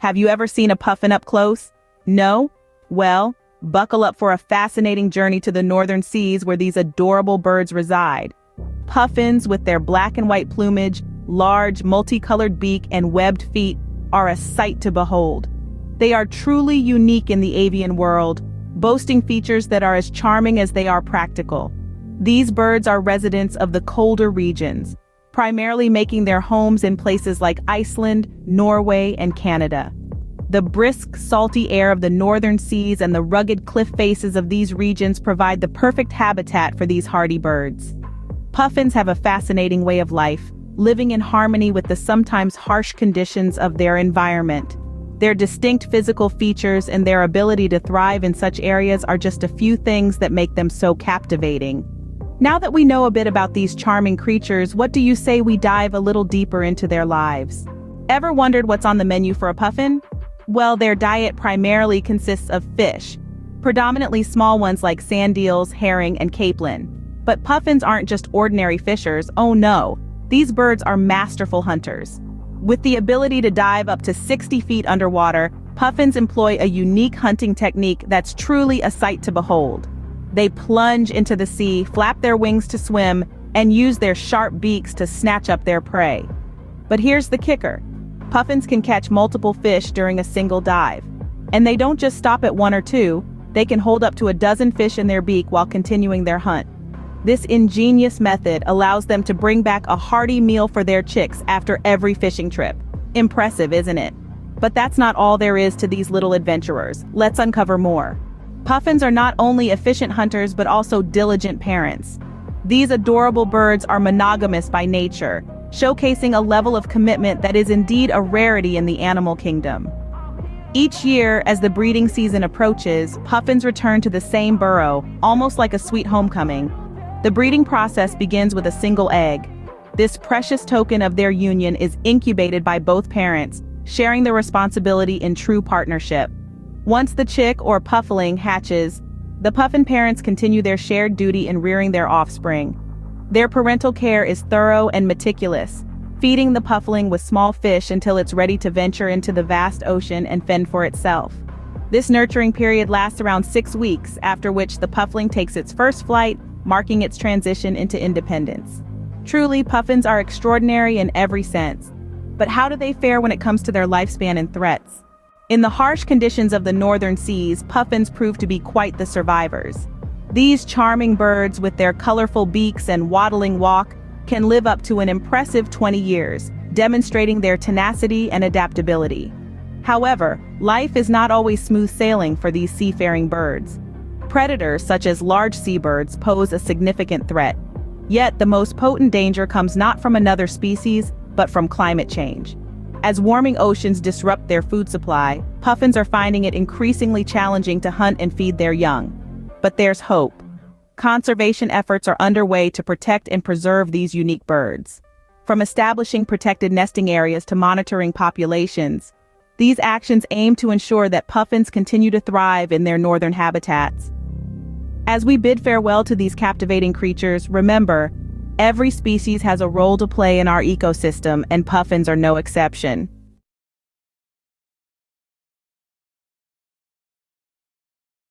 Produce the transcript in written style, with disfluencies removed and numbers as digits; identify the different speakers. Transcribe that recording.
Speaker 1: Have you ever seen a puffin up close? No? Well, buckle up for a fascinating journey to the northern seas where these adorable birds reside. Puffins, with their black and white plumage, large, multicolored beak, and webbed feet, are a sight to behold. They are truly unique in the avian world, boasting features that are as charming as they are practical. These birds are residents of the colder regions, primarily making their homes in places like Iceland, Norway, and Canada. The brisk, salty air of the northern seas and the rugged cliff faces of these regions provide the perfect habitat for these hardy birds. Puffins have a fascinating way of life, living in harmony with the sometimes harsh conditions of their environment. Their distinct physical features and their ability to thrive in such areas are just a few things that make them so captivating. Now that we know a bit about these charming creatures, what do you say we dive a little deeper into their lives? Ever wondered what's on the menu for a puffin? Well, their diet primarily consists of fish, predominantly small ones like sand eels, herring, and capelin. But puffins aren't just ordinary fishers, oh no, these birds are masterful hunters. With the ability to dive up to 60 feet underwater, puffins employ a unique hunting technique that's truly a sight to behold. They plunge into the sea, flap their wings to swim, and use their sharp beaks to snatch up their prey. But here's the kicker. Puffins can catch multiple fish during a single dive. And they don't just stop at one or two, they can hold up to a dozen fish in their beak while continuing their hunt. This ingenious method allows them to bring back a hearty meal for their chicks after every fishing trip. Impressive, isn't it? But that's not all there is to these little adventurers. Let's uncover more. Puffins are not only efficient hunters but also diligent parents. These adorable birds are monogamous by nature, showcasing a level of commitment that is indeed a rarity in the animal kingdom. Each year, as the breeding season approaches, puffins return to the same burrow, almost like a sweet homecoming. The breeding process begins with a single egg. This precious token of their union is incubated by both parents, sharing the responsibility in true partnership. Once the chick or puffling hatches, the puffin parents continue their shared duty in rearing their offspring. Their parental care is thorough and meticulous, feeding the puffling with small fish until it's ready to venture into the vast ocean and fend for itself. This nurturing period lasts around 6 weeks, after which the puffling takes its first flight, marking its transition into independence. Truly, puffins are extraordinary in every sense. But how do they fare when it comes to their lifespan and threats? In the harsh conditions of the northern seas, puffins prove to be quite the survivors. These charming birds, with their colorful beaks and waddling walk, can live up to an impressive 20 years, demonstrating their tenacity and adaptability. However, life is not always smooth sailing for these seafaring birds. Predators such as large seabirds pose a significant threat. Yet the most potent danger comes not from another species, but from climate change. As warming oceans disrupt their food supply, puffins are finding it increasingly challenging to hunt and feed their young. But there's hope. Conservation efforts are underway to protect and preserve these unique birds. From establishing protected nesting areas to monitoring populations, these actions aim to ensure that puffins continue to thrive in their northern habitats. As we bid farewell to these captivating creatures, remember, every species has a role to play in our ecosystem, and puffins are no exception.